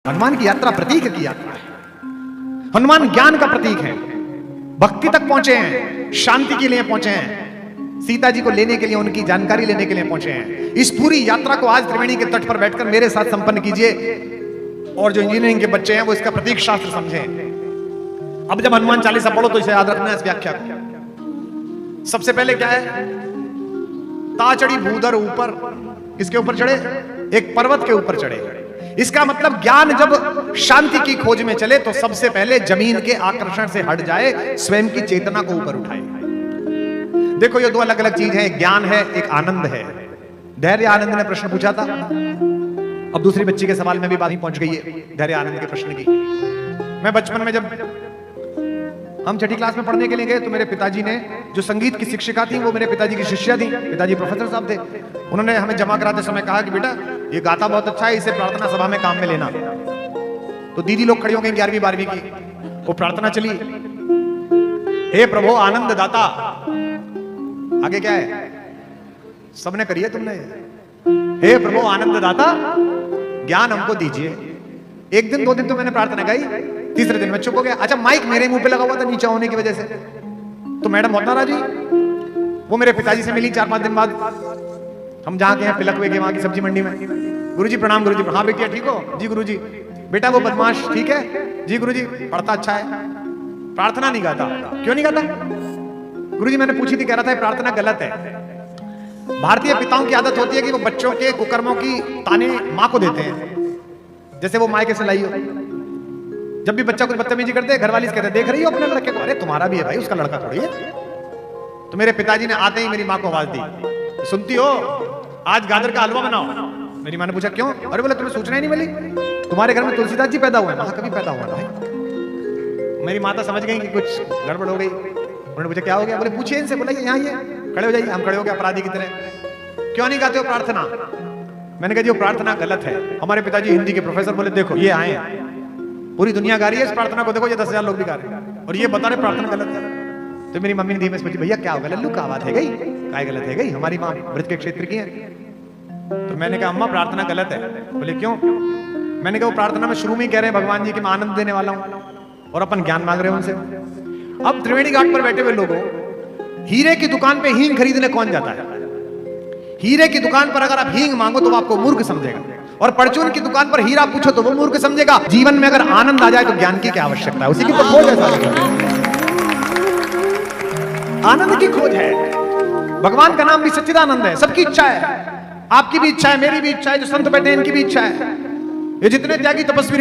हनुमान की यात्रा प्रतीक की यात्रा है। हनुमान ज्ञान का प्रतीक है, भक्ति तक पहुंचे हैं, शांति के लिए पहुंचे हैं, सीता जी को लेने के लिए, उनकी जानकारी लेने के लिए पहुंचे हैं। इस पूरी यात्रा को आज त्रिवेणी के तट पर बैठकर मेरे साथ संपन्न कीजिए, और जो इंजीनियरिंग के बच्चे हैं वो इसका प्रतीक शास्त्र समझें। अब जब हनुमान चालीसा पढ़ो तो इसे याद रखना है, इस व्याख्या को। सबसे पहले क्या है, ताचड़ी भूधर ऊपर, किसके ऊपर चढ़े? एक पर्वत के ऊपर चढ़े। इसका मतलब ज्ञान जब शांति की खोज में चले तो सबसे पहले जमीन के आकर्षण से हट जाए, स्वयं की चेतना को ऊपर उठाए। देखो ये दो अलग अलग चीज है, एक ज्ञान है, एक आनंद है। धैर्य आनंद ने प्रश्न पूछा था, अब दूसरी बच्ची के सवाल में भी बात ही पहुंच गई है धैर्य आनंद के प्रश्न की। मैं बचपन में जब हम छठी क्लास में पढ़ने के लिए गए तो मेरे पिताजी ने, जो संगीत की शिक्षिका थी वो मेरे पिताजी की शिष्या थी, पिताजी प्रोफेसर साहब थे, उन्होंने हमें जमा कराते समय कहा कि बेटा ये गाता बहुत अच्छा है, इसे प्रार्थना सभा में काम में लेना। तो दीदी लोग खड़ी हो गई 11वीं 12वीं की, वो प्रार्थना चली, हे प्रभु आनंद दाता। आगे क्या है, सबने करी है तुमने, हे प्रभु आनंद दाता ज्ञान हमको दीजिए। एक दिन 2 दिन तो मैंने प्रार्थना गाई, तीसरे दिन मैं चुप हो गया। अच्छा माइक मेरे मुंह पे लगा हुआ था नीचे होने की वजह से, तो मैडम बहुत नाराज हुई। वो मेरे पिताजी से मिली 4-5 दिन बाद, हम जहाँ के हैं पिलकवे के, वहां की सब्जी मंडी में। गुरुजी प्रणाम। गुरुजी हाँ बेटिया ठीक हो? जी गुरुजी। बेटा वो बदमाश ठीक है? जी गुरुजी। पढ़ता अच्छा है? प्रार्थना नहीं गाता। क्यों नहीं गाता? गुरुजी मैंने पूछी थी, कह रहा था प्रार्थना गलत है। भारतीय पिताओं की आदत होती है कि वो बच्चों के कुकर्मों की ताने माँ को देते हैं, जैसे वो मायके से लाई हो। जब भी बच्चा कुछ बदतमीजी करते हैं, घरवाली कहते हैं देख रही हो अपने लड़के को? अरे तुम्हारा भी है भाई, उसका लड़का थोड़ी है। तो मेरे पिताजी ने आते ही मेरी माँ को आवाज दी, सुनती हो आज गाजर का हलवा बनाओ। मेरी माँ ने पूछा क्यों? अरे बोले तुम्हें सूचना ही नहीं मिली, तुम्हारे घर में तुलसीदास जी पैदा हुए हैं। कभी पैदा हुआ भाई। मेरी माता समझ गई कि कुछ गड़बड़ हो गई। उन्होंने पूछा क्या हो गया? बोले पूछिए इनसे। बोला यहाँ ये खड़े हो जाइए। हम खड़े हो गए अपराधी की तरह। क्यों नहीं गाते हो प्रार्थना? मैंने कहा जी वो प्रार्थना गलत है। हमारे पिताजी हिंदी के प्रोफेसर बोले देखो ये आए, पूरी दुनिया गा रही है इस प्रार्थना को, देखो ये 10,000 लोग भी गा रहे हैं और ये बता रहे प्रार्थना गलत है। तो मेरी मम्मी ने धीमे से पूछी भैया क्या होगा, लल्लू का बात है गई, काय गलत है गई? हमारी माँ व्रत के क्षेत्र की है। तो मैंने कहा अम्मा प्रार्थना गलत है। बोले क्यों? मैंने कहा वो प्रार्थना में शुरू में ही कह रहे हैं भगवान जी की मैं आनंद देने वाला हूं, और अपन ज्ञान मांग रहे हैं उनसे। अब त्रिवेणी घाट पर बैठे हुए लोगों, हीरे की दुकान पे हींग खरीदने कौन जाता है? हीरे की दुकान पर अगर आप हींग मांगो तो वो आपको मूर्ख समझेगा, और परचून की दुकान पर हीरा पूछो तो वो मूर्ख समझेगा। जीवन में अगर आनंद आ जाए तो ज्ञान की क्या आवश्यकता है? उसी की तो खोज है सारी। आनंद की खोज है। भगवान का नाम भी सच्चिदानंद है। सबकी इच्छा है, आपकी भी इच्छा है, मेरी भी इच्छा है, जो संत बैठे हैं इनकी भी इच्छा है। ये जितने त्यागी तपस्वी